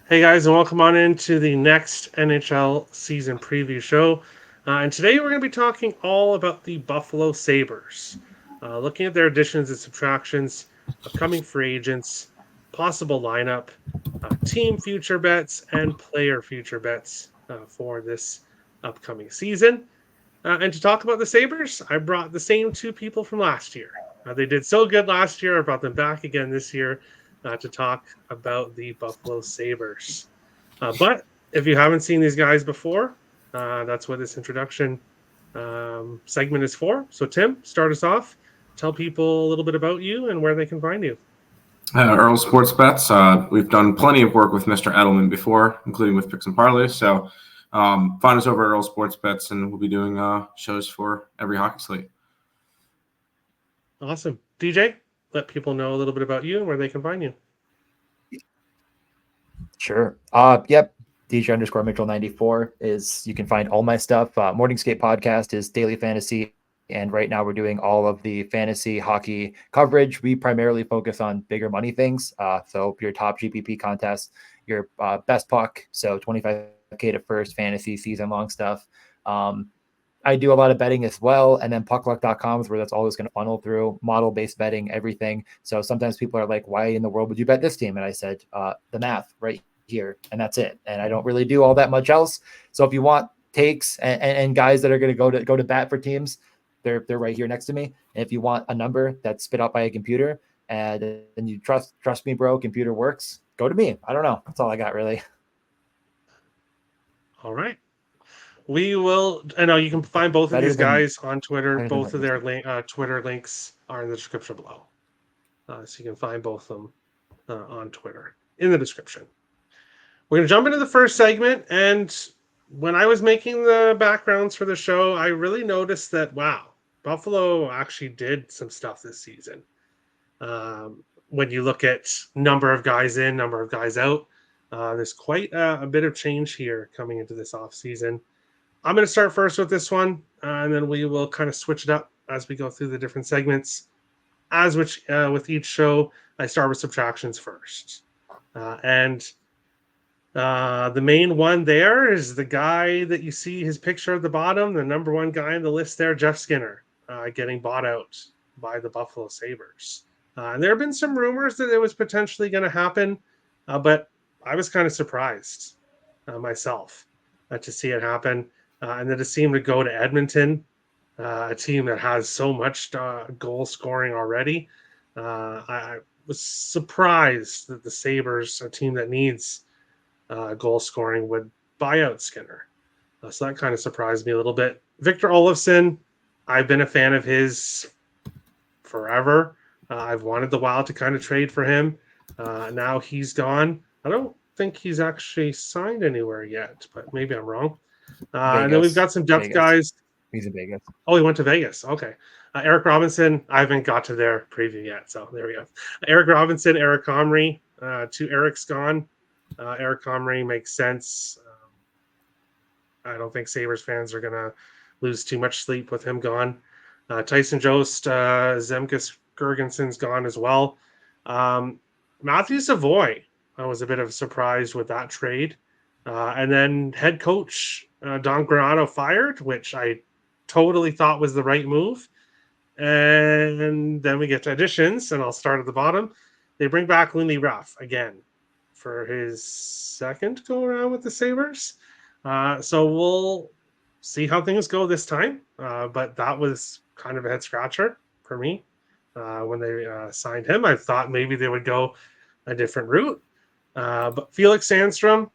Hey guys, and welcome on into the next NHL season preview show. And today we're going to be talking all about the Buffalo Sabres, looking at their additions and subtractions, upcoming free agents, possible lineup, team future bets, and player future bets for this upcoming season. And to talk about the Sabres, I brought the same two people from last year. They did so good last year. I brought them back again this year to talk about the Buffalo Sabres. But if you haven't seen these guys before, that's what this introduction segment is for. So, Tim, start us off. Tell people a little bit about you and where they can find you. Earl Sports Bets. We've done plenty of work with Mr. Edelman before, including with Picks and Parlays. So find us over at Earl Sports Bets, and we'll be doing shows for every hockey slate. Awesome. DJ, let people know a little bit about you and where they can find you. Sure. Yep. DJ underscore Mitchell 94 is you can find all my stuff. Morningscape podcast is daily fantasy. And right now we're doing all of the fantasy hockey coverage. We primarily focus on bigger money things. So your top GPP contest, your best puck. So 25K to first fantasy season long stuff. I do a lot of betting as well. And then puckluck.com is where that's always going to funnel through model-based betting, everything. So sometimes people are like, why in the world would you bet this team? And I said, the math right here. And that's it. And I don't really do all that much else. So if you want takes and guys that are going to go to bat for teams, they're right here next to me. And if you want a number that's spit out by a computer and you trust me, bro, computer works, go to me. I don't know. That's all I got really. All right. We will. I know you can find both of Better these than guys on Twitter. better than Both what of you're their saying. Twitter links are in the description below. So you can find both of them on Twitter in the description. We're going to jump into the first segment. And when I was making the backgrounds for the show, I really noticed that, wow, Buffalo actually did some stuff this season. When you look at number of guys in, number of guys out, there's quite a bit of change here coming into this offseason. I'm going to start first with this one, and then we will kind of switch it up as we go through the different segments. As with each show, I start with subtractions first. And the main one there is the guy that you see his picture at the bottom, the number one guy on the list there, Jeff Skinner, getting bought out by the Buffalo Sabres. And there have been some rumors that it was potentially going to happen, but I was kind of surprised myself to see it happen. And that it seemed to go to Edmonton, a team that has so much goal scoring already. I was surprised that the Sabres, a team that needs goal scoring, would buy out Skinner. So that kind of surprised me a little bit. Victor Olofsson, I've been a fan of his forever. I've wanted the Wild to kind of trade for him. Now he's gone. I don't think he's actually signed anywhere yet, but maybe I'm wrong. And then we've got some depth guys. He's in Vegas. Oh, he went to Vegas. Okay. Eric Robinson, I haven't got to their preview yet, so there we go. Eric Robinson, Eric Comrie. Two Eric's gone. Eric Comrie makes sense. I don't think Sabres fans are going to lose too much sleep with him gone. Tyson Jost, Zemgus Girgenson's gone as well. Matthew Savoy was a bit of a surprise with that trade. And then head coach Don Granato fired, which I totally thought was the right move. And then we get to additions, and I'll start at the bottom. They bring back Lindy Ruff again for his second go around with the Sabres. So we'll see how things go this time. But that was kind of a head scratcher for me when they signed him. I thought maybe they would go a different route. But Felix Sandstrom,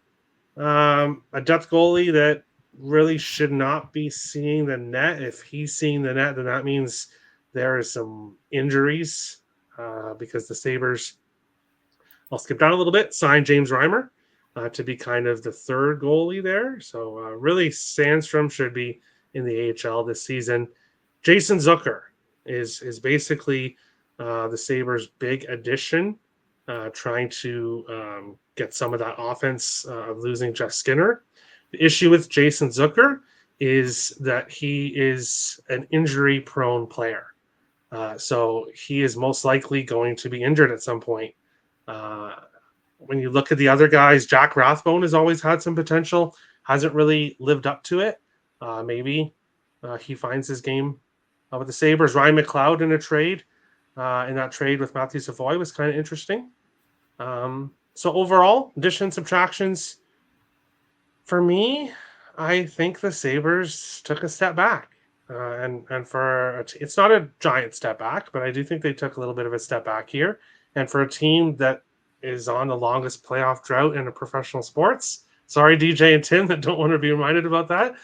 a depth goalie that really should not be seeing the net. If he's seeing the net, then that means there is some injuries because the Sabres, I'll skip down a little bit, signed James Reimer to be kind of the third goalie there. So really Sandstrom should be in the AHL this season. Jason Zucker is basically the Sabres' big addition, trying to get some of that offense of losing Jeff Skinner. The issue with Jason Zucker is that he is an injury-prone player. So he is most likely going to be injured at some point when you look at the other guys, Jack Rathbone has always had some potential, hasn't really lived up to it. Maybe he finds his game with the Sabres. Ryan McLeod in a trade, in that trade with Matthew Savoy was kind of interesting. So overall, additions, subtractions, for me, I think the Sabres took a step back. And for it's not a giant step back, but I do think they took a little bit of a step back here. And for a team that is on the longest playoff drought in a professional sports, sorry DJ and Tim that don't want to be reminded about that,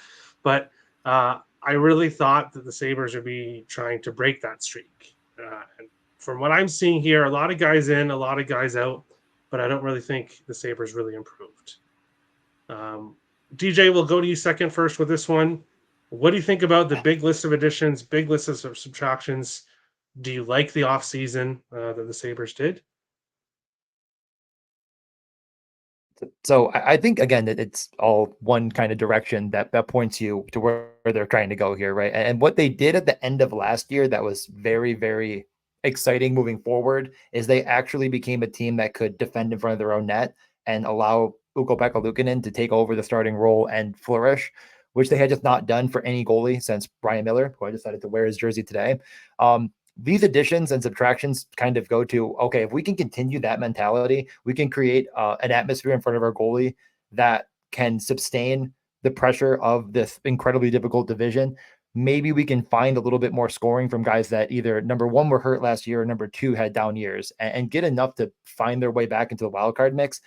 but I really thought that the Sabres would be trying to break that streak. And from what I'm seeing here, a lot of guys in, a lot of guys out, but I don't really think the Sabres really improved. DJ, we'll go to you second first with this one. What do you think about the big list of additions, big list of subtractions? Do you like the offseason that the Sabres did? So I think, again, that it's all one kind of direction that points you to where they're trying to go here, right? And what they did at the end of last year that was very, very exciting moving forward is they actually became a team that could defend in front of their own net and allow Ukko-Pekka Luukkonen to take over the starting role and flourish, which they had just not done for any goalie since Brian Miller, who I decided to wear his jersey today. These additions and subtractions kind of go to, okay, if we can continue that mentality, we can create an atmosphere in front of our goalie that can sustain the pressure of this incredibly difficult division. Maybe we can find a little bit more scoring from guys that either, number one, were hurt last year, or number two, had down years, and get enough to find their way back into the wild card mix.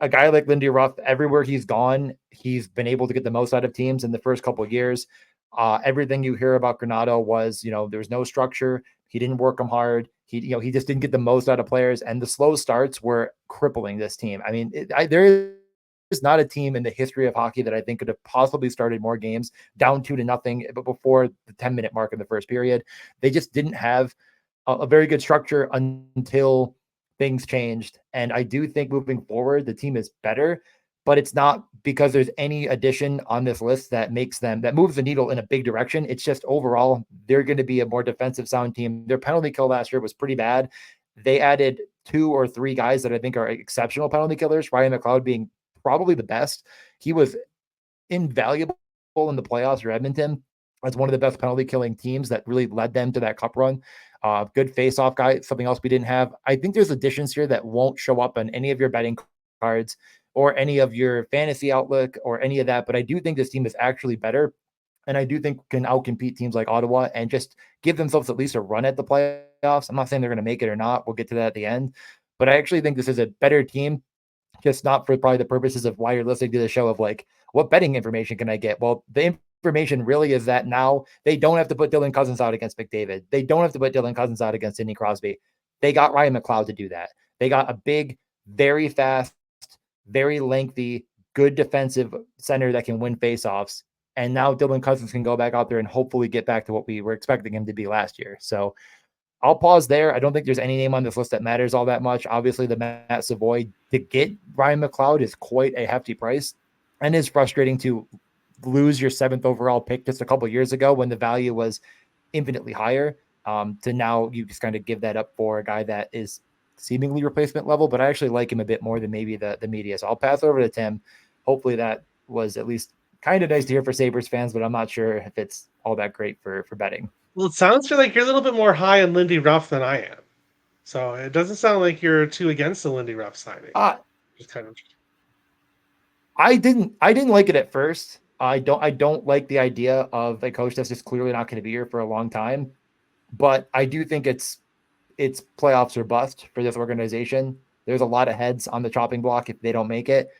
A guy like Lindy Ruff, everywhere he's gone, he's been able to get the most out of teams in the first couple of years. Everything you hear about Granato was, there was no structure. He didn't work them hard. He just didn't get the most out of players, and the slow starts were crippling this team. I mean, there is not a team in the history of hockey that I think could have possibly started more games down 2-0, but before the 10-minute mark in the first period. They just didn't have a very good structure until things changed. And I do think moving forward, the team is better, but it's not because there's any addition on this list that moves the needle in a big direction. It's just overall, they're going to be a more defensive sound team. Their penalty kill last year was pretty bad. They added 2 or 3 guys that I think are exceptional penalty killers, Ryan McLeod being probably the best. He was invaluable in the playoffs for Edmonton as one of the best penalty killing teams that really led them to that cup run. Good face-off guy, something else we didn't have. I think there's additions here that won't show up on any of your betting cards or any of your fantasy outlook or any of that, but I do think this team is actually better, and I do think can outcompete teams like Ottawa and just give themselves at least a run at the playoffs. I'm not saying they're going to make it or not. We'll get to that at the end, but I actually think this is a better team, just not for probably the purposes of why you're listening to the show of like, what betting information can I get? Well, the information really is that now they don't have to put Dylan Cousins out against McDavid. They don't have to put Dylan Cousins out against Sidney Crosby. They got Ryan McLeod to do that. They got a big, very fast, very lengthy, good defensive center that can win faceoffs. And now Dylan Cousins can go back out there and hopefully get back to what we were expecting him to be last year. So I'll pause there. I don't think there's any name on this list that matters all that much. Obviously, the Matt Savoy to get Ryan McLeod is quite a hefty price, and is frustrating to lose your 7th overall pick just a couple of years ago when the value was infinitely higher. To now you just kind of give that up for a guy that is seemingly replacement level, but I actually like him a bit more than maybe the media. So I'll pass over to Tim. Hopefully that was at least kind of nice to hear for Sabres fans, but I'm not sure if it's all that great for betting. Well, it sounds like you're a little bit more high on Lindy Ruff than I am. So it doesn't sound like you're too against the Lindy Ruff signing. Just kind of. I didn't like it at first. I don't like the idea of a coach that's just clearly not going to be here for a long time. But I do think it's playoffs or bust for this organization. There's a lot of heads on the chopping block if they don't make it.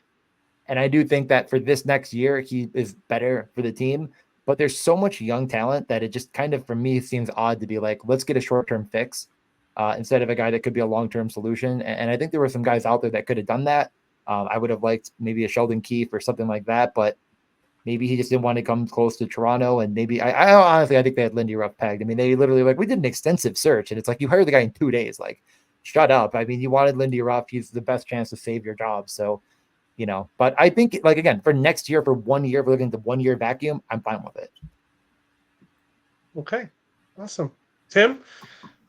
And I do think that for this next year, he is better for the team. But there's so much young talent that it just kind of, for me, seems odd to be like, let's get a short-term fix instead of a guy that could be a long-term solution. And I think there were some guys out there that could have done that. I would have liked maybe a Sheldon Keefe or something like that, but maybe he just didn't want to come close to Toronto. And maybe I honestly, I think they had Lindy Ruff pegged. I mean, they literally we did an extensive search, and it's like, you hired the guy in 2 days. Like, shut up. I mean, you wanted Lindy Ruff. He's the best chance to save your job. So, but I think, like, again, for next year, for 1 year, if we're looking at the 1 year vacuum, I'm fine with it. Okay. Awesome. Tim,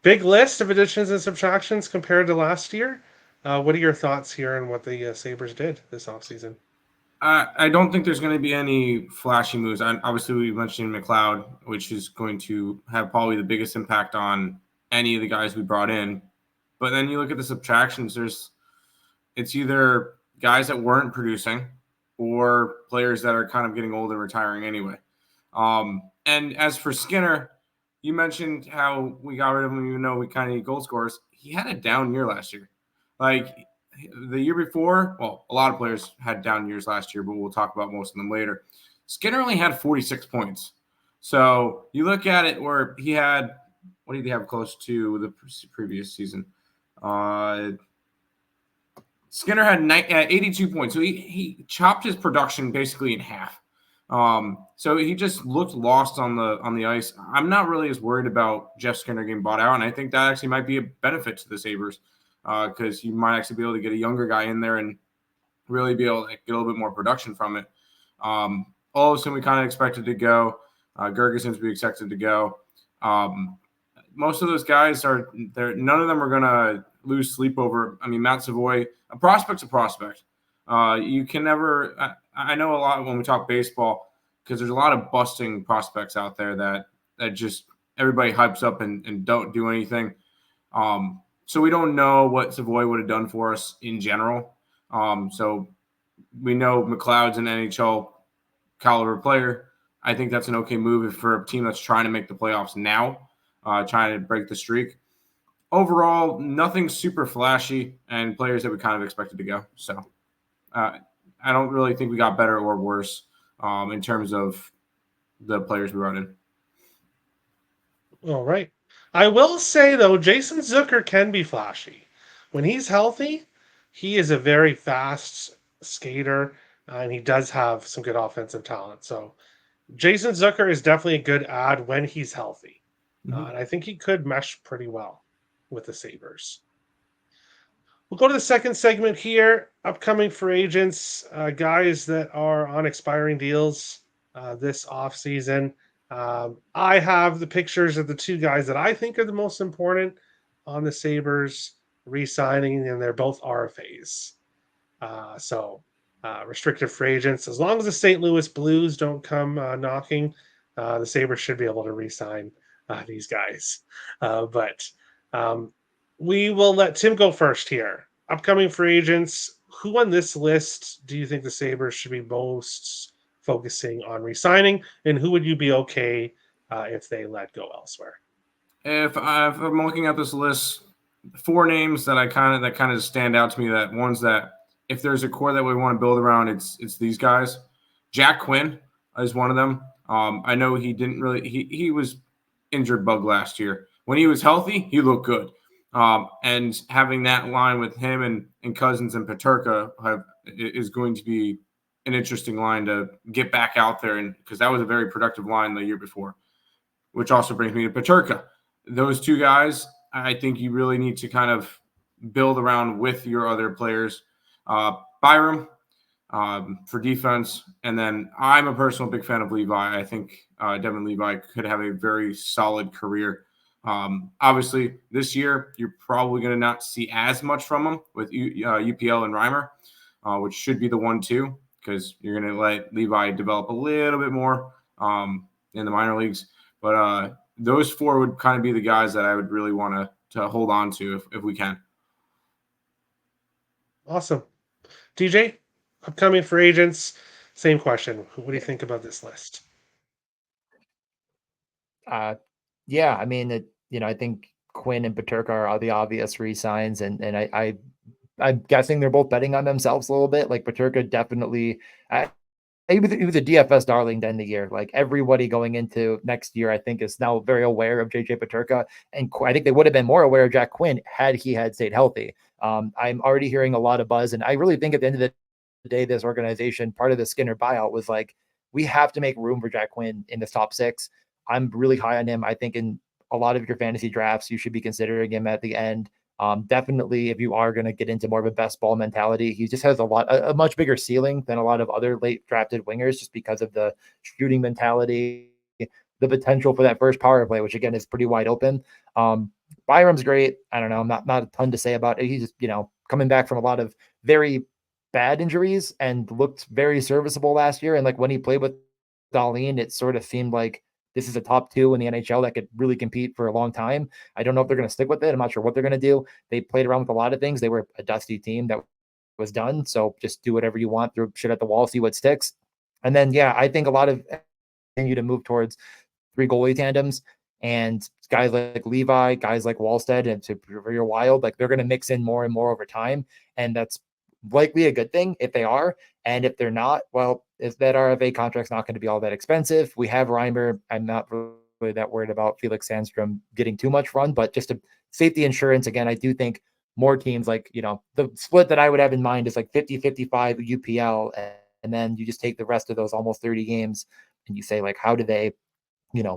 big list of additions and subtractions compared to last year. What are your thoughts here on what the Sabres did this offseason? I don't think there's going to be any flashy moves. Obviously, we mentioned McLeod, which is going to have probably the biggest impact on any of the guys we brought in. But then you look at the subtractions. It's either guys that weren't producing or players that are kind of getting old and retiring anyway. And as for Skinner, you mentioned how we got rid of him even though we kind of need goal scorers. He had a down year last year. Like the year before, well, a lot of players had down years last year, but we'll talk about most of them later. Skinner only had 46 points. So you look at it where he had, what did he have close to the previous season? Skinner had 82 points. So he chopped his production basically in half. So he just looked lost on the ice. I'm not really as worried about Jeff Skinner getting bought out, and I think that actually might be a benefit to the Sabres because you might actually be able to get a younger guy in there and really be able to get a little bit more production from it. Olsen we kind of expected to go. Gergeson's we expected to go. Most of those guys are there. None of them are going to lose sleep over. I mean, Matt Savoy, a prospect's a prospect. You can never. I know a lot when we talk baseball because there's a lot of busting prospects out there that just everybody hypes up and don't do anything. So we don't know what Savoy would have done for us in general. So we know McLeod's an NHL caliber player. I think that's an okay move for a team that's trying to make the playoffs now, trying to break the streak. Overall, nothing super flashy and players that we kind of expected to go. So I don't really think we got better or worse in terms of the players we brought in. All right. I will say, though, Jason Zucker can be flashy. When he's healthy, he is a very fast skater, and he does have some good offensive talent. So Jason Zucker is definitely a good add when he's healthy. And I think he could mesh pretty well with the Sabres. We'll go to the second segment here. Upcoming free agents, guys that are on expiring deals this offseason. I have the pictures of the two guys that I think are the most important on the Sabres re-signing, and they're both RFAs. Restricted free agents. As long as the St. Louis Blues don't come knocking, the Sabres should be able to re-sign these guys. But we will let Tim go first here. Upcoming free agents. Who on this list do you think the Sabres should be most focusing on re-signing, and who would you be okay if they let go elsewhere? If I'm looking at this list, 4 names that kind of stand out to me. That ones that if there's a core that we want to build around, it's these guys. Jack Quinn is one of them. I know he didn't really he was injured bug last year. When he was healthy, he looked good. And having that line with him and Cousins and Peterka is going to be an interesting line to get back out there, and because that was a very productive line the year before. Which also brings me to Peterka. Those two guys, I think you really need to kind of build around with your other players. Byram for defense, and then I'm a personal big fan of Levi. I think Devin Levi could have a very solid career. Obviously, this year you're probably going to not see as much from him with UPL and Reimer, which should be the 1-2 because you're going to let Levi develop a little bit more in the minor leagues. But those 4 would kind of be the guys that I would really want to hold on to if we can. Awesome. DJ, upcoming free agents, same question. What do you think about this list? Yeah, I mean, I think Quinn and Peterka are the obvious re-signs, and I'm guessing they're both betting on themselves a little bit. Like Peterka definitely, he was a DFS darling to end the year. Like everybody going into next year, I think is now very aware of JJ Peterka, and I think they would have been more aware of Jack Quinn had he had stayed healthy. I'm already hearing a lot of buzz, and I really think at the end of the day, this organization, part of the Skinner buyout was like, we have to make room for Jack Quinn in the top 6. I'm really high on him. I think in a lot of your fantasy drafts, you should be considering him at the end. Definitely, if you are going to get into more of a best ball mentality, he just has a much bigger ceiling than a lot of other late drafted wingers, just because of the shooting mentality, the potential for that first power play, which again is pretty wide open. Byram's great. I don't know. Not a ton to say about it. He's just, coming back from a lot of very bad injuries and looked very serviceable last year. And like when he played with Darlene, it sort of seemed like this is a top 2 in the NHL that could really compete for a long time. I don't know if they're going to stick with it. I'm not sure what they're going to do. They played around with a lot of things. They were a dusty team that was done. So just do whatever you want, throw shit at the wall, see what sticks. And then, yeah, I think a lot of continue to move towards 3 goalie tandems, and guys like Levi, guys like Wallstead, and to your Wild, like they're going to mix in more and more over time. And that's likely a good thing if they are. And if they're not, well, if that RFA contract's not going to be all that expensive, we have Reimer. I'm not really that worried about Felix Sandstrom getting too much run, but just a safety insurance. Again, I do think more teams, like, the split that I would have in mind is like 50-55 UPL. And then you just take the rest of those almost 30 games and you say, like, how do they,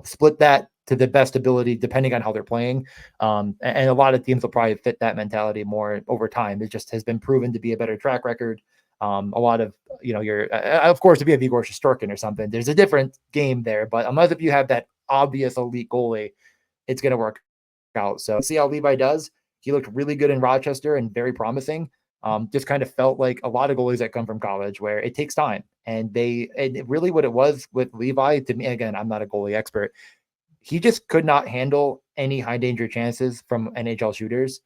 split that to the best ability, depending on how they're playing. And a lot of teams will probably fit that mentality more over time. It just has been proven to be a better track record. A lot of, of course, if you have Igor Shesterkin or something, there's a different game there. But unless if you have that obvious elite goalie, it's going to work out. So see how Levi does. He looked really good in Rochester and very promising. Just kind of felt like a lot of goalies that come from college where it takes time. And really what it was with Levi, to me, again, I'm not a goalie expert. He just could not handle any high danger chances from NHL shooters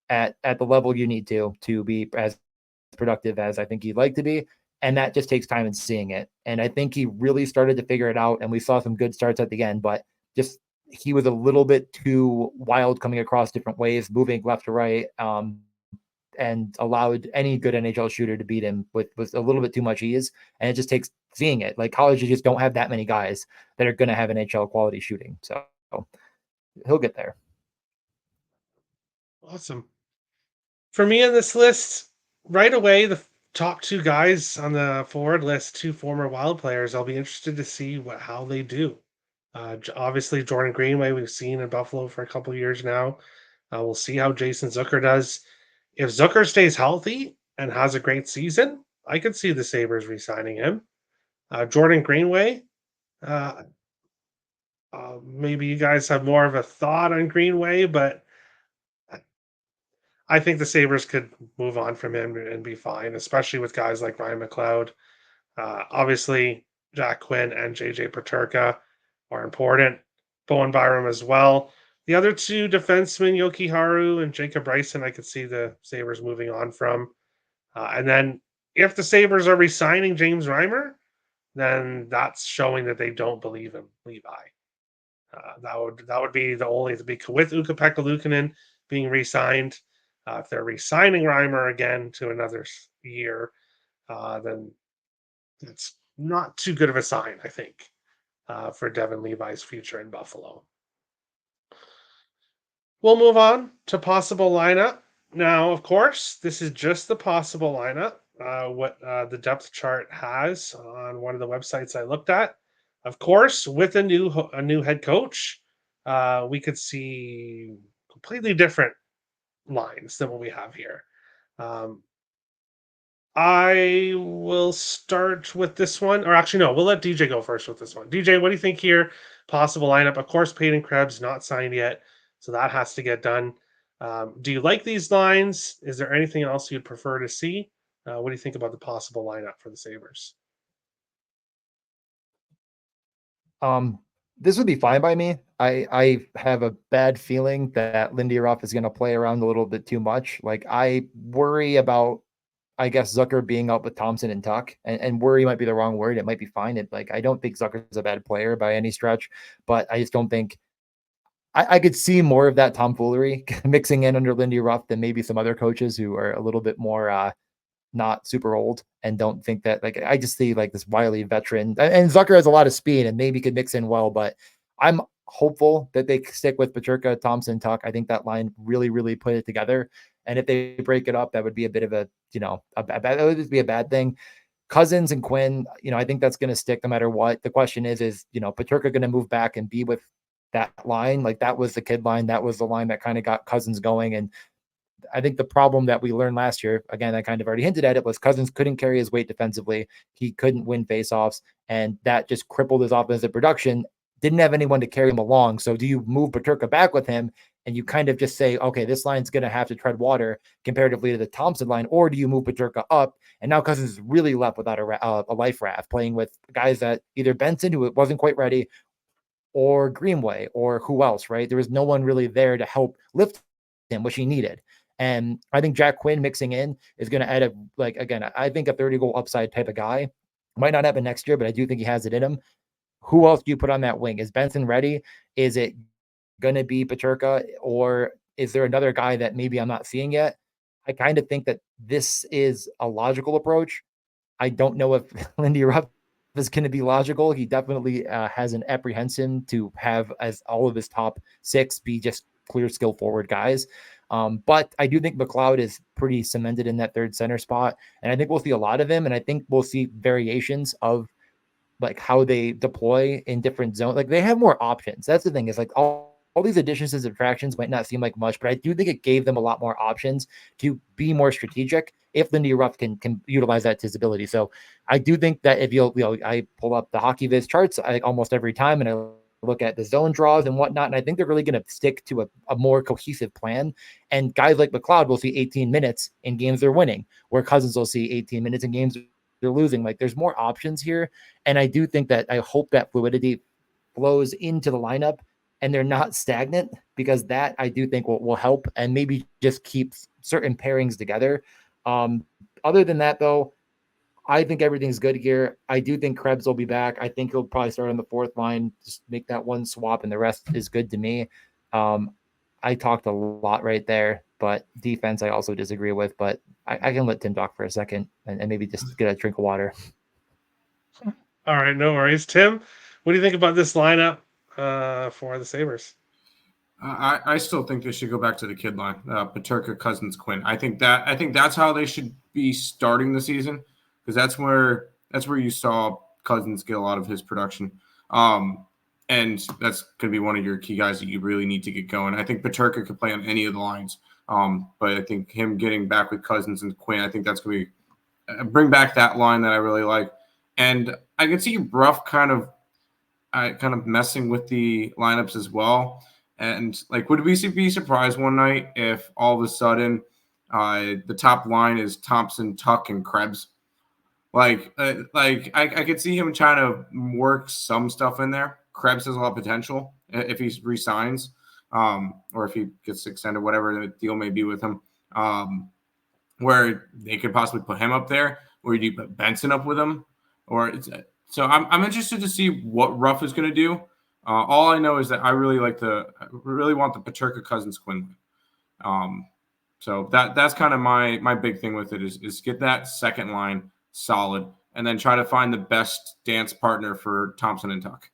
at the level you need to be as productive as I think he'd like to be. And that just takes time in seeing it. And I think he really started to figure it out. And we saw some good starts at the end, but just he was a little bit too wild coming across different ways, moving left to right. And allowed any good NHL shooter to beat him with a little bit too much ease. And it just takes seeing it. Like colleges just don't have that many guys that are going to have NHL quality shooting. So he'll get there. Awesome. For me on this list, right away, the top 2 guys on the forward list, 2 former Wild players. I'll be interested to see how they do. Obviously, Jordan Greenway we've seen in Buffalo for a couple of years now. We'll see how Jason Zucker does. If Zucker stays healthy and has a great season, I could see the Sabres re-signing him. Jordan Greenway, uh, maybe you guys have more of a thought on Greenway, but I think the Sabres could move on from him and be fine, especially with guys like Ryan McLeod. Obviously, Jack Quinn and JJ Paterka are important. Bowen Byram as well. The other 2 defensemen, Yoki Haru and Jacob Bryson, I could see the Sabres moving on from. And then if the Sabres are re-signing James Reimer, then that's showing that they don't believe in Levi. That would be the only to be with Ukko-Pekka Luukkonen being re-signed. If they're re-signing Reimer again to another year, then it's not too good of a sign, I think, for Devin Levi's future in Buffalo. We'll move on to possible lineup. Now, of course, this is just the possible lineup, what the depth chart has on one of the websites I looked at. Of course, with a new head coach, we could see completely different lines than what we have here. I will start with this one, or actually, no, we'll let DJ go first with this one. DJ, what do you think here? Possible lineup. Of course, Peyton Krebs not signed yet, so that has to get done. Do you like these lines? Is there anything else you'd prefer to see? What do you think about the possible lineup for the Sabres? This would be fine by me. I have a bad feeling that Lindy Ruff is going to play around a little bit too much. Like I worry about, I guess, Zucker being out with Thompson and Tuck, and worry might be the wrong word. It might be fine. I don't think Zucker's a bad player by any stretch, but I just don't think I could see more of that tomfoolery mixing in under Lindy Ruff than maybe some other coaches who are a little bit more not super old and don't think that, like, I just see like this wily veteran, and Zucker has a lot of speed and maybe could mix in well, but I'm hopeful that they stick with Paterka, Thompson, Tuck. I think that line really, really put it together. And if they break it up, that would be a bit of a, that would just be a bad thing. Cousins and Quinn, I think that's going to stick no matter what. The question is Paterka going to move back and be with that line? Like that was the kid line. That was the line that kind of got Cousins going. And I think the problem that we learned last year, again, I kind of already hinted at it, was Cousins couldn't carry his weight defensively. He couldn't win faceoffs, and that just crippled his offensive production. Didn't have anyone to carry him along. So do you move Paterka back with him and you kind of just say, okay, this line's going to have to tread water comparatively to the Thompson line, or do you move Peterka up? And now Cousins is really left without a life raft, playing with guys that either Benson, who wasn't quite ready, or Greenway, or who else, right? There was no one really there to help lift him, which he needed. And I think Jack Quinn mixing in is going to add I think a 30 goal upside type of guy. Might not happen next year, but I do think he has it in him. Who else do you put on that wing? Is Benson ready? Is it going to be Peterka, or is there another guy that maybe I'm not seeing yet? I kind of think that this is a logical approach. I don't know if Lindy Ruff is going to be logical. He definitely has an apprehension to have as all of his top six be just clear skill forward guys. But I do think McLeod is pretty cemented in that third center spot. And I think we'll see a lot of him. And I think we'll see variations of like how they deploy in different zones. Like they have more options. That's the thing, is like all these additions and subtractions might not seem like much, but I do think it gave them a lot more options to be more strategic if Lindy Ruff can utilize that to his ability. So I do think that if I pull up the Hockey Viz charts almost every time, and I look at the zone draws and whatnot, and I think they're really going to stick to a more cohesive plan. And guys like McLeod will see 18 minutes in games they're winning, where Cousins will see 18 minutes in games they're losing. Like there's more options here. And I do think that I hope that fluidity flows into the lineup and they're not stagnant, because that I do think will help and maybe just keep certain pairings together. Other than that, though, I think everything's good here. I do think Krebs will be back. I think he'll probably start on the fourth line, just make that one swap, and the rest is good to me. I talked a lot right there, but defense I also disagree with, but I can let Tim talk for a second and maybe just get a drink of water. All right, no worries. Tim, what do you think about this lineup for the Sabres? I still think they should go back to the kid line, Peterka, Cousins, Quinn. I think that's how they should be starting the season, because that's where you saw Cousins get a lot of his production. And that's going to be one of your key guys that you really need to get going. I think Peterka could play on any of the lines, but I think him getting back with Cousins and Quinn, I think that's going to be bring back that line that I really like. And I can see Ruff kind of messing with the lineups as well. And like, would we be surprised one night if all of a sudden the top line is Thompson, Tuck, and Krebs? I could see him trying to work some stuff in there. Krebs has a lot of potential if he resigns, or if he gets extended, whatever the deal may be with him, where they could possibly put him up there, or you put Benson up with him, so I'm interested to see what Ruff is going to do. All I know is that I really want the Peterka Cousins Quinn. So that's kind of my big thing with it is get that second line solid, and then try to find the best dance partner for Thompson and Tuck.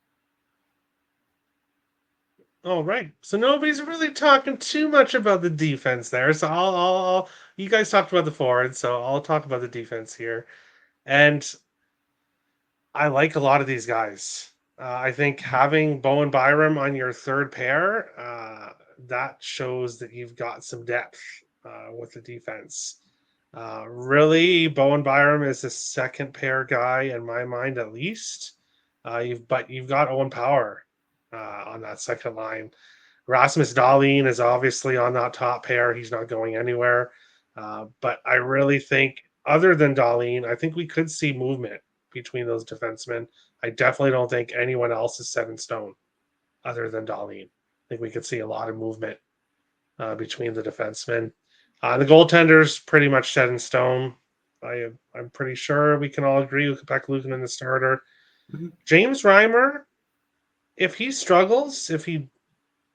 All right, so nobody's really talking too much about the defense there. So I'll you guys talked about the forwards, so I'll talk about the defense here. And I like a lot of these guys. I think having Bowen Byram on your third pair, that shows that you've got some depth with the defense. Really, Bowen Byram is the second pair guy in my mind, at least. You've got Owen Power on that second line. Rasmus Dahlin is obviously on that top pair. He's not going anywhere. But I really think, other than Dahlin, I think we could see movement between those defensemen. I definitely don't think anyone else is set in stone other than Dahlin. I think we could see a lot of movement between the defensemen. The goaltender's pretty much set in stone. I'm pretty sure we can all agree with Lukin in the starter. Mm-hmm. James Reimer, if he struggles, if he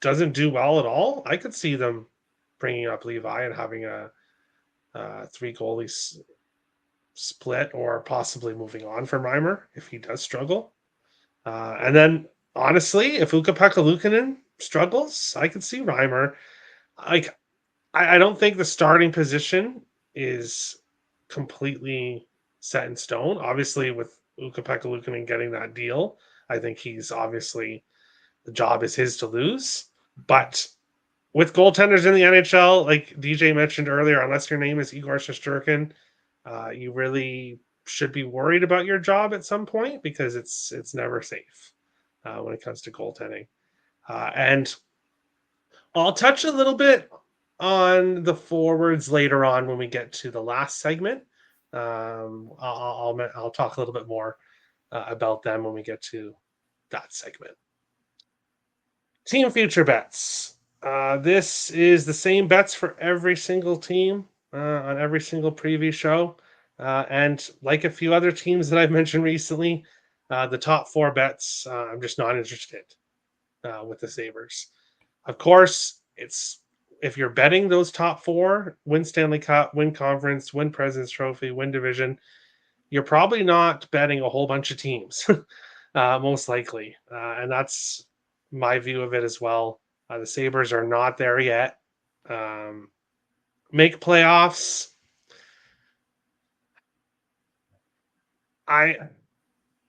doesn't do well at all, I could see them bringing up Levi and having a three goalies split, or possibly moving on from Reimer if he does struggle. And then, honestly, if Ukko-Pekka Luukkonen struggles, I could see Reimer. I don't think the starting position is completely set in stone. Obviously, with Ukko-Pekka Luukkonen getting that deal, I think he's obviously, the job is his to lose. But with goaltenders in the NHL, like DJ mentioned earlier, unless your name is Igor Shesterkin, you really should be worried about your job at some point, because it's never safe when it comes to goaltending. And I'll touch a little bit on the forwards later on when we get to the last segment. I'll talk a little bit more about them when we get to that segment. Team future bets. This is the same bets for every single team on every single preview show. And like a few other teams that I've mentioned recently, the top 4 bets, I'm just not interested with the Sabres. Of course, it's if you're betting those top 4, win Stanley Cup, win conference, win President's Trophy, win division, you're probably not betting a whole bunch of teams, most likely. And that's my view of it as well. The Sabres are not there yet. Make playoffs. I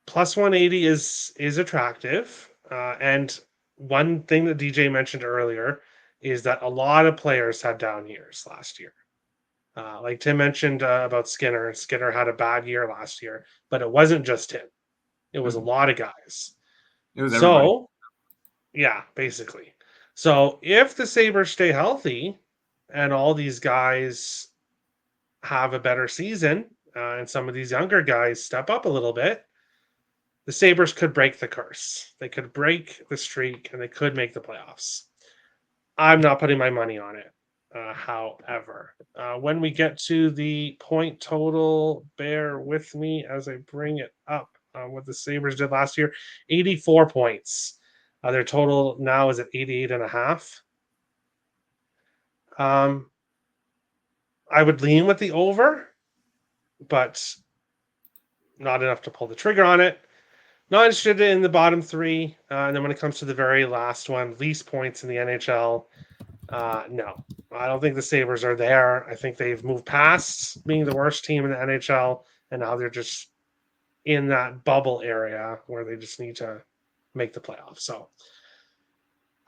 plus 180 is attractive. And one thing that DJ mentioned earlier is that a lot of players had down years last year. Like Tim mentioned about Skinner. Skinner had a bad year last year, but it wasn't just him. It was a lot of guys. It was everybody. So, yeah, basically. So if the Sabres stay healthy and all these guys have a better season and some of these younger guys step up a little bit, the Sabres could break the curse. They could break the streak and they could make the playoffs. I'm not putting my money on it. However, when we get to the point total, bear with me as I bring it up. What the Sabres did last year, 84 points. Their total now is at 88 and a half. I would lean with the over, but not enough to pull the trigger on it. Not interested in the bottom 3. And then when it comes to the very last one, least points in the NHL, no. I don't think the Sabres are there. I think they've moved past being the worst team in the NHL, and now they're just in that bubble area where they just need to make the playoffs. So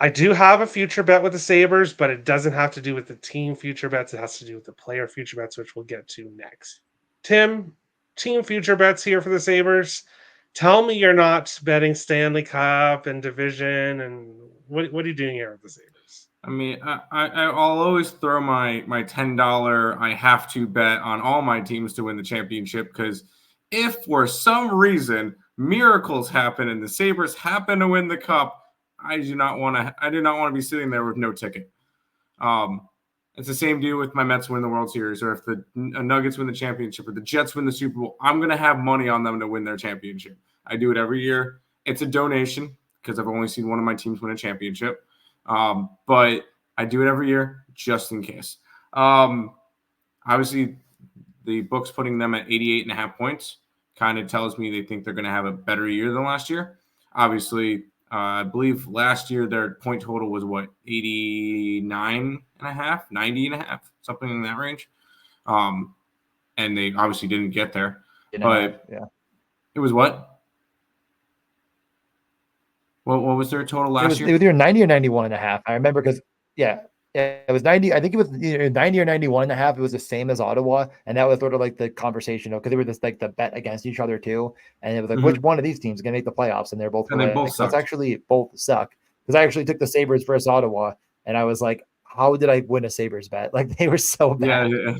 I do have a future bet with the Sabres, but it doesn't have to do with the team future bets. It has to do with the player future bets, which we'll get to next. Tim, team future bets here for the Sabres. Tell me you're not betting Stanley Cup and division, and what are you doing here with the Sabres? I mean, I'll always throw my $10 I have to bet on all my teams to win the championship, because if for some reason miracles happen and the Sabres happen to win the cup, I do not want to be sitting there with no ticket. It's the same deal with my Mets win the World Series, or if the Nuggets win the championship, or the Jets win the Super Bowl. I'm going to have money on them to win their championship. I do it every year. It's a donation because I've only seen one of my teams win a championship. But I do it every year just in case. Obviously, the book's putting them at 88.5 points. Kind of tells me they think they're going to have a better year than last year. Obviously, I believe last year their point total was 89.5, 90.5, something in that range. And they obviously didn't get there. But yeah, it was what? What was their total last year? It was either 90 or 91.5. I remember because, it was 90. I think it was either 90 or 91.5. It was the same as Ottawa. And that was sort of like the conversation, because they were just like the bet against each other too. And it was like, which one of these teams is going to make the playoffs? And they're both, and they both sucked. Let's actually both suck. Because I actually took the Sabres versus Ottawa. And I was like, how did I win a Sabres bet? Like, they were so bad. Yeah.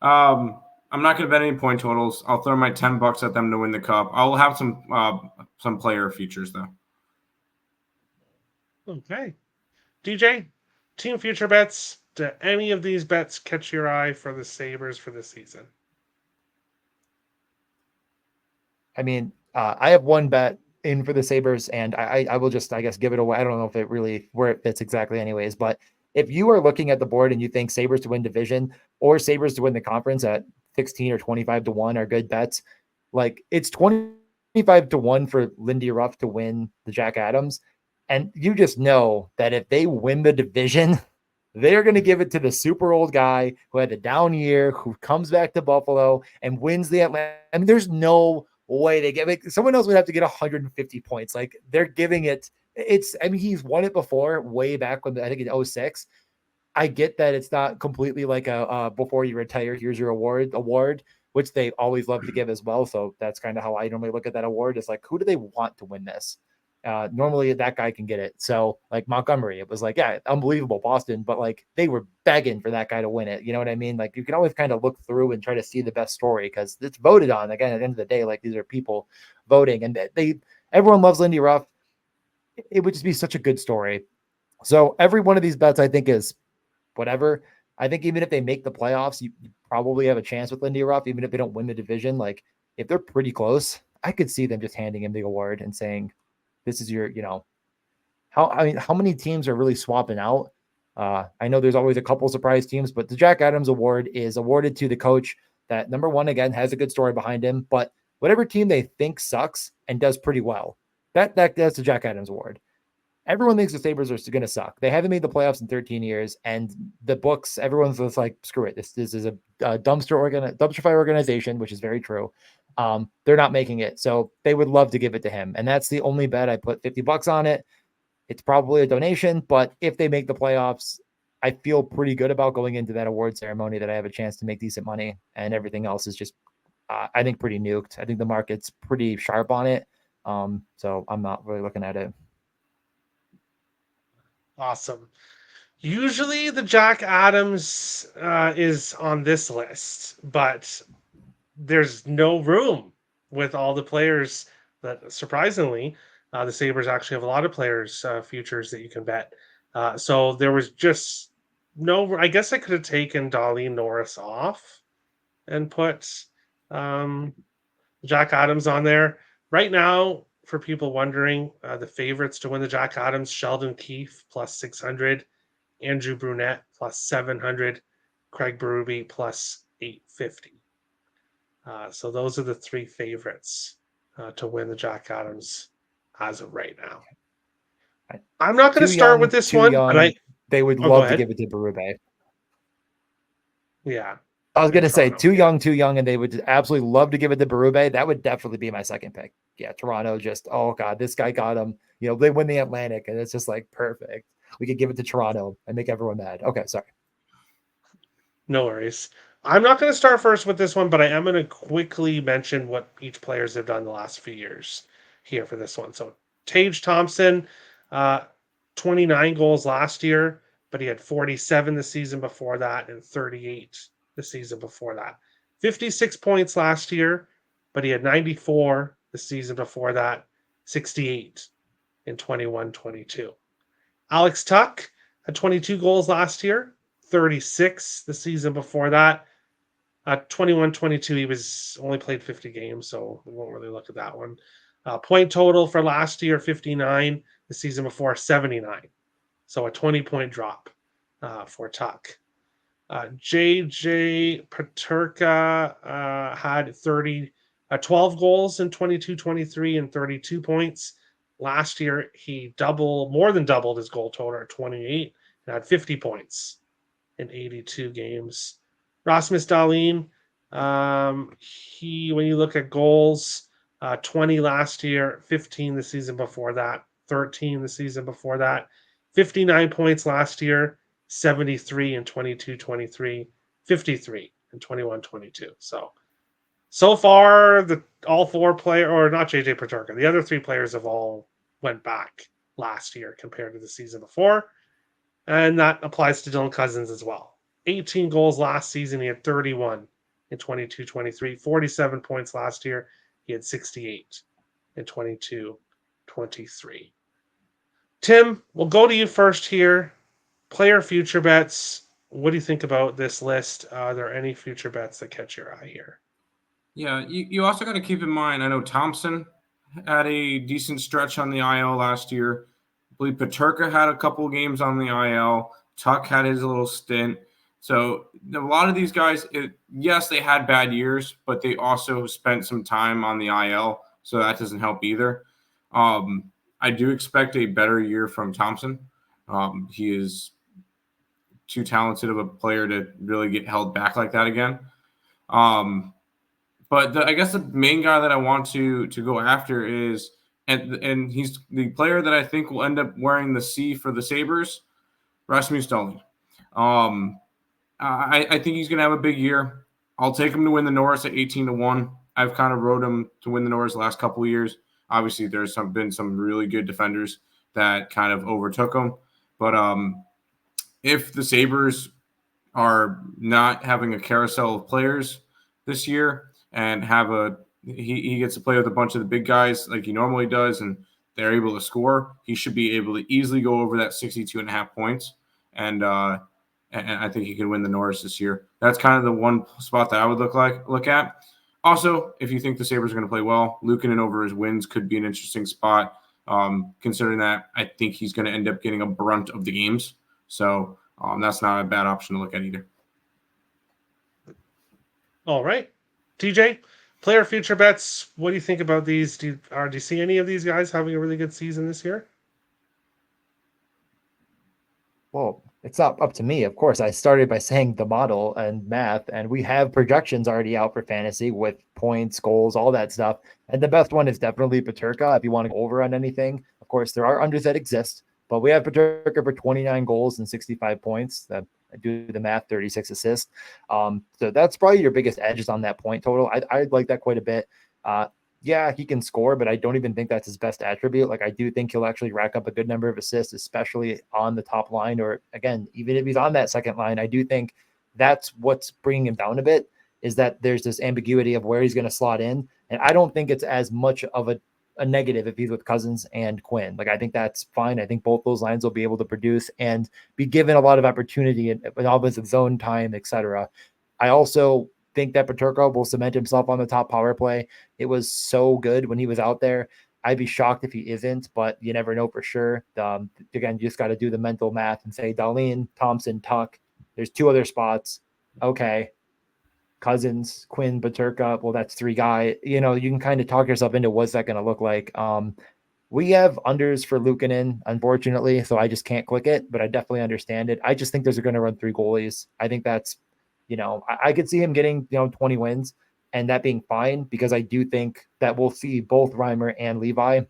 I'm not going to bet any point totals. I'll throw my $10 at them to win the cup. I'll have some player futures though. Okay. DJ, team future bets. Do any of these bets catch your eye for the Sabres for this season? I mean, I have one bet in for the Sabres, and I will just, I guess, give it away. I don't know if it really where it fits exactly anyways, but if you are looking at the board and you think Sabres to win division or Sabres to win the conference at 16 or 25 to 1 are good bets, like it's 25 to 1 for Lindy Ruff to win the Jack Adams. And you just know that if they win the division, they're going to give it to the super old guy who had a down year, who comes back to Buffalo and wins the Atlanta. I mean, there's no way they get it. Someone else would have to get 150 points. Like, they're giving it. I mean, he's won it before, way back when I think in 06. I get that it's not completely like a before you retire, here's your award, which they always love to give as well. So that's kind of how I normally look at that award. It's like, who do they want to win this? Normally that guy can get it. So like Montgomery, it was like, yeah, unbelievable Boston, but like they were begging for that guy to win it. You know what I mean? Like you can always kind of look through and try to see the best story because it's voted on. Again, at the end of the day, like these are people voting, and everyone loves Lindy Ruff. It would just be such a good story. So every one of these bets, I think, is whatever. I think even if they make the playoffs, you probably have a chance with Lindy Ruff, even if they don't win the division. Like if they're pretty close, I could see them just handing him the award and saying, "This is your, how many teams are really swapping out?" I know there's always a couple surprise teams, but the Jack Adams Award is awarded to the coach that, number one, again, has a good story behind him, but whatever team they think sucks and does pretty well, that's the Jack Adams Award. Everyone thinks the Sabres are going to suck. They haven't made the playoffs in 13 years, and the books, everyone's just like, screw it. This is a dumpster fire organization, which is very true. They're not making it, so they would love to give it to him, and that's the only bet. I put $50 on it. It's probably a donation, but if they make the playoffs, I feel pretty good about going into that award ceremony that I have a chance to make decent money, and everything else is just, I think, pretty nuked. I think the market's pretty sharp on it, so I'm not really looking at it. Awesome. Usually the Jack Adams is on this list, but there's no room with all the players that, surprisingly, the Sabres actually have a lot of players futures that you can bet. So there was just no, I guess I could have taken Darlene Norris off and put Jack Adams on there. Right now, for people wondering, the favorites to win the Jack Adams: Sheldon Keefe plus 600, Andrew Brunette plus 700, Craig Berube plus 850. So those are the three favorites to win the Jack Adams as of right now. I'm not going to start with this one. And they would love to give it to Berube. Yeah. I was going to say too young, and they would absolutely love to give it to Berube. That would definitely be my second pick. Yeah, Toronto just, oh God, this guy got him. They win the Atlantic, and it's just like perfect. We could give it to Toronto and make everyone mad. Okay, sorry. No worries. I'm not going to start first with this one, but I am going to quickly mention what each players have done the last few years here for this one. So Tage Thompson, 29 goals last year, but he had 47 the season before that and 38 the season before that. 56 points last year, but he had 94 the season before that, 68 in 21-22. Alex Tuck had 22 goals last year, 36 the season before that. 21-22, he was only played 50 games, so we won't really look at that one. Point total for last year, 59. The season before, 79. So a 20-point drop for Tuck. JJ Peterka had 12 goals in 22-23 and 32 points. Last year, he more than doubled his goal total at 28 and had 50 points in 82 games. Rasmus Dahlin, when you look at goals, 20 last year, 15 the season before that, 13 the season before that, 59 points last year, 73 in 22-23, 53 in 21-22. So far, all four players, or not JJ Peterka, the other three players have all went back last year compared to the season before. And that applies to Dylan Cousins as well. 18 goals last season. He had 31 in 22-23. 47 points last year. He had 68 in 22-23. Tim, we'll go to you first here. Player future bets. What do you think about this list? Are there any future bets that catch your eye here? Yeah, you also got to keep in mind, I know Thompson had a decent stretch on the IL last year. I believe Peterka had a couple games on the IL. Tuck had his little stint. So a lot of these guys, yes, they had bad years, but they also spent some time on the IL, so that doesn't help either. I do expect a better year from Thompson. He is too talented of a player to really get held back like that again. But I guess the main guy that I want to go after is, and he's the player that I think will end up wearing the C for the Sabres, Rasmus Dahlin. I think he's going to have a big year. I'll take him to win the Norris at 18-1. I've kind of rode him to win the Norris the last couple of years. Obviously, there's been some really good defenders that kind of overtook them. But if the Sabres are not having a carousel of players this year and he gets to play with a bunch of the big guys like he normally does, and they're able to score, he should be able to easily go over that 62.5 points. And I think he can win the Norris this year. That's kind of the one spot that I would look at. Also, if you think the Sabres are going to play well, Luukkonen over his wins could be an interesting spot, considering that I think he's going to end up getting a brunt of the games. So that's not a bad option to look at either. All right. TJ, player future bets. What do you think about these? Do you see any of these guys having a really good season this year? Well, it's not up to me. Of course, I started by saying the model and math, and we have projections already out for fantasy with points, goals, all that stuff. And the best one is definitely Peterka. If you want to go over on anything, of course, there are unders that exist, but we have Peterka for 29 goals and 65 points. That I do the math, 36 assists. So that's probably your biggest edges on that point total. I like that quite a bit. Yeah, he can score, but I don't even think that's his best attribute. Like, I do think he'll actually rack up a good number of assists, especially on the top line, or again, even if he's on that second line. I do think that's what's bringing him down a bit, is that there's this ambiguity of where he's going to slot in. And I don't think it's as much of a negative if he's with Cousins and Quinn. Like, I think that's fine. I think both those lines will be able to produce and be given a lot of opportunity in offensive zone time, etc. I also think that Peterka will cement himself on the top power play. It was so good when he was out there. I'd be shocked if he isn't, but you never know for sure. Again, you just got to do the mental math and say Dahlin, Thompson, Tuck. There's two other spots. Okay. Cousins, Quinn, Peterka. Well, that's three guys. You can kind of talk yourself into what's that going to look like. We have unders for Luukkonen, unfortunately, so I just can't click it, but I definitely understand it. I just think there's going to run 3 goalies. I think that's, I could see him getting, 20 wins and that being fine, because I do think that we'll see both Reimer and Levi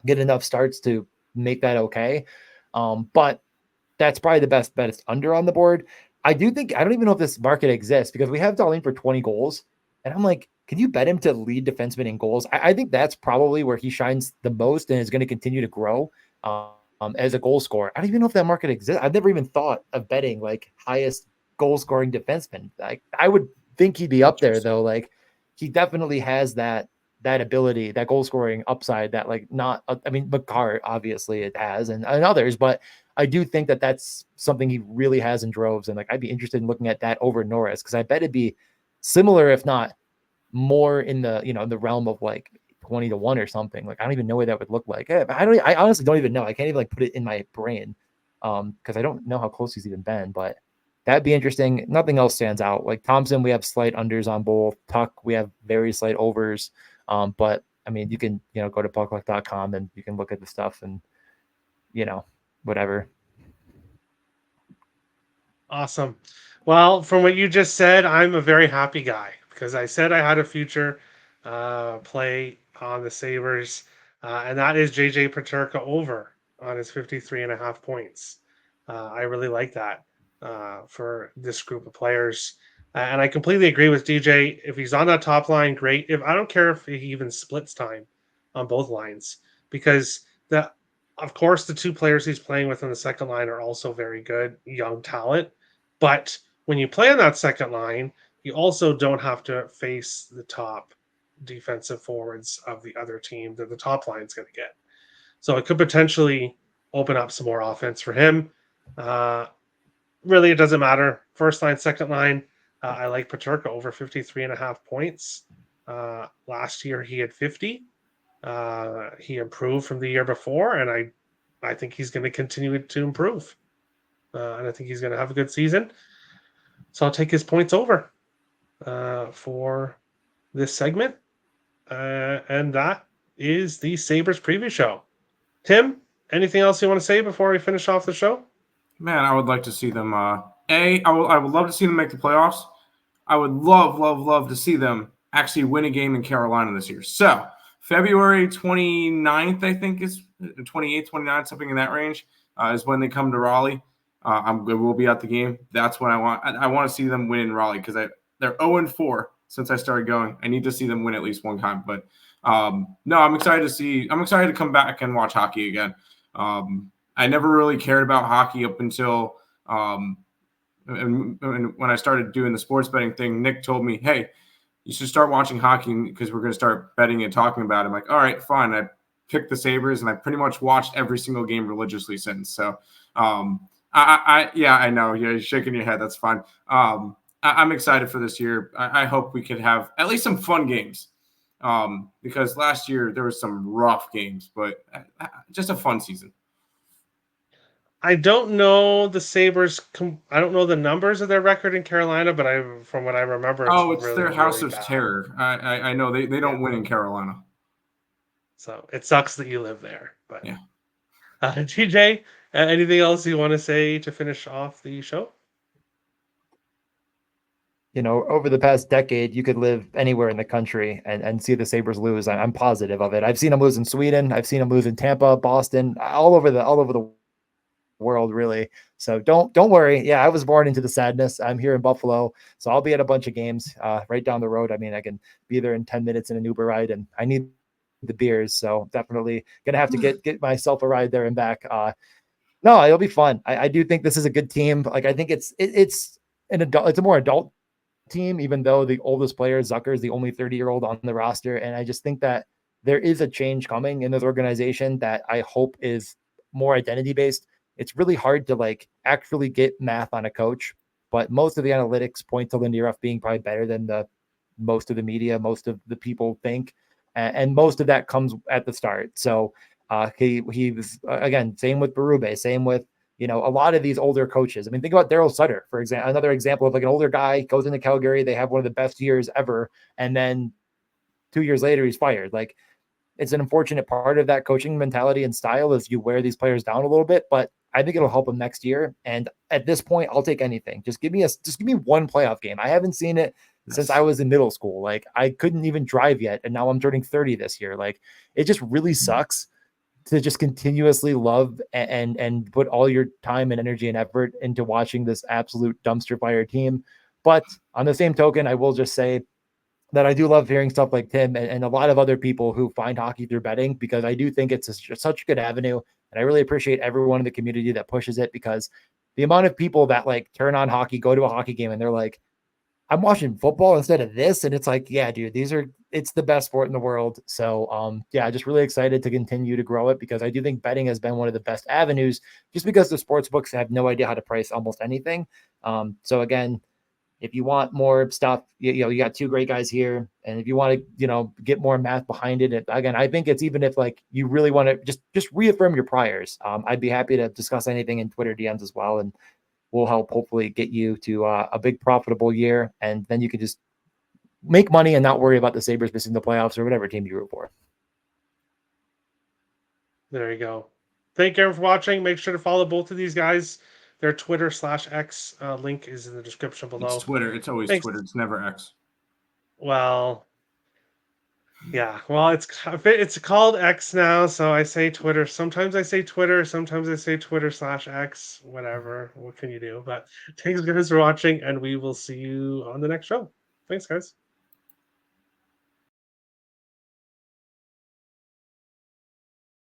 get enough starts to make that okay. But that's probably the best bet. It's under on the board. I don't even know if this market exists, because we have Dahlin for 20 goals. And I'm like, can you bet him to lead defenseman in goals? I think that's probably where he shines the most and is going to continue to grow as a goal scorer. I don't even know if that market exists. I've never even thought of betting like highest goal scoring defenseman. Like, I would think he'd be up there though. Like, he definitely has that ability, that goal scoring upside that McCart obviously it has and others, but I do think that that's something he really has in droves. And like, I'd be interested in looking at that over Norris, because I bet it'd be similar, if not more, in the, the realm of like 20-1 or something. Like, I don't even know what that would look like. I honestly don't even know. I can't even like put it in my brain because I don't know how close he's even been, but that'd be interesting. Nothing else stands out. Like Thompson, we have slight unders on both. Tuck, we have very slight overs. But I mean, you can, go to puckluck.com and you can look at the stuff and, whatever. Awesome. Well, from what you just said, I'm a very happy guy, because I said I had a future play on the Sabres, and that is JJ Peterka over on his 53.5 points. I really like that for this group of players. And I completely agree with DJ. If he's on that top line, great. I don't care if he even splits time on both lines, because of course, the 2 players he's playing with on the second line are also very good, young talent. But when you play on that second line, you also don't have to face the top defensive forwards of the other team that the top line is going to get. So it could potentially open up some more offense for him. Really, it doesn't matter. First line, second line. I like Peterka over 53.5 points. Last year he had 50. He improved from the year before, and I think he's going to continue to improve. And I think he's going to have a good season. So I'll take his points over for this segment. And that is the Sabres preview show. Tim, anything else you want to say before we finish off the show? Man, I would like to see them. I would love to see them make the playoffs. I would love to see them actually win a game in Carolina this year. So February 29th, I think is 28th, 29th, something in that range, is when they come to Raleigh. We'll be at the game. That's when I want to see them win in Raleigh, because they're 0-4 since I started going. I need to see them win at least one time. But No, I'm excited to see. I'm excited to come back and watch hockey again. I never really cared about hockey up until and when I started doing the sports betting thing. Nick told me, "Hey, you should start watching hockey because we're going to start betting and talking about it." I'm like, all right, fine. I picked the Sabres, and I pretty much watched every single game religiously since. So, I know. Yeah, you're shaking your head. That's fine. I'm excited for this year. I hope we could have at least some fun games. Because last year there was some rough games, but just a fun season. I don't know the Sabres. I don't know the numbers of their record in Carolina, but from what I remember, it's Oh, it's really, their house really of bad. terror. I know they don't win in Carolina. So it sucks that you live there. But yeah. TJ, anything else you want to say to finish off the show? Over the past decade, you could live anywhere in the country and see the Sabres lose. I'm positive of it. I've seen them lose in Sweden. I've seen them lose in Tampa, Boston, all over the world, really. So don't worry. Yeah, I was born into the sadness. I'm here in Buffalo, so I'll be at a bunch of games right down the road. I mean, I can be there in 10 minutes in an Uber ride, and I need the beers, so definitely gonna have to get myself a ride there and back. No, it'll be fun. I do think this is a good team. Like I think it's an adult. It's a more adult team, even though the oldest player, Zucker, is the only 30-year-old on the roster. And I just think that there is a change coming in this organization that I hope is more identity based. It's really hard to like actually get math on a coach, but most of the analytics point to Lindy Ruff being probably better than most of the media, most of the people think. And most of that comes at the start. So he was, again, same with Berube, same with a lot of these older coaches. I mean, think about Daryl Sutter, for example, another example of like an older guy goes into Calgary. They have one of the best years ever. And then 2 years later, he's fired. Like it's an unfortunate part of that coaching mentality and style is you wear these players down a little bit, but I think it'll help them next year. And at this point, I'll take anything. Just give me one playoff game. I haven't seen it since I was in middle school. Like I couldn't even drive yet. And now I'm turning 30 this year. Like it just really sucks to just continuously love and put all your time and energy and effort into watching this absolute dumpster fire team. But on the same token, I will just say that I do love hearing stuff like Tim and a lot of other people who find hockey through betting, because I do think it's such a good avenue. And I really appreciate everyone in the community that pushes it, because the amount of people that like turn on hockey, go to a hockey game, and they're like, I'm watching football instead of this. And it's like, yeah, dude, it's the best sport in the world. So, yeah, just really excited to continue to grow it, because I do think betting has been one of the best avenues, just because the sports books have no idea how to price almost anything. So again, if you want more stuff, you got two great guys here. And if you want to, get more math behind it, again, I think it's, even if like you really want to just reaffirm your priors, I'd be happy to discuss anything in Twitter DMs as well. And will help hopefully get you to a big profitable year. And then you can just make money and not worry about the Sabres missing the playoffs or whatever team you root for. There you go. Thank you everyone for watching. Make sure to follow both of these guys. Their Twitter/X link is in the description below. It's Twitter. It's always Thanks. Twitter. It's never X. Well, yeah. Well, it's called X now, so I say Twitter. Sometimes I say Twitter. Sometimes I say Twitter/X. Whatever. What can you do? But thanks guys for watching, and we will see you on the next show. Thanks, guys.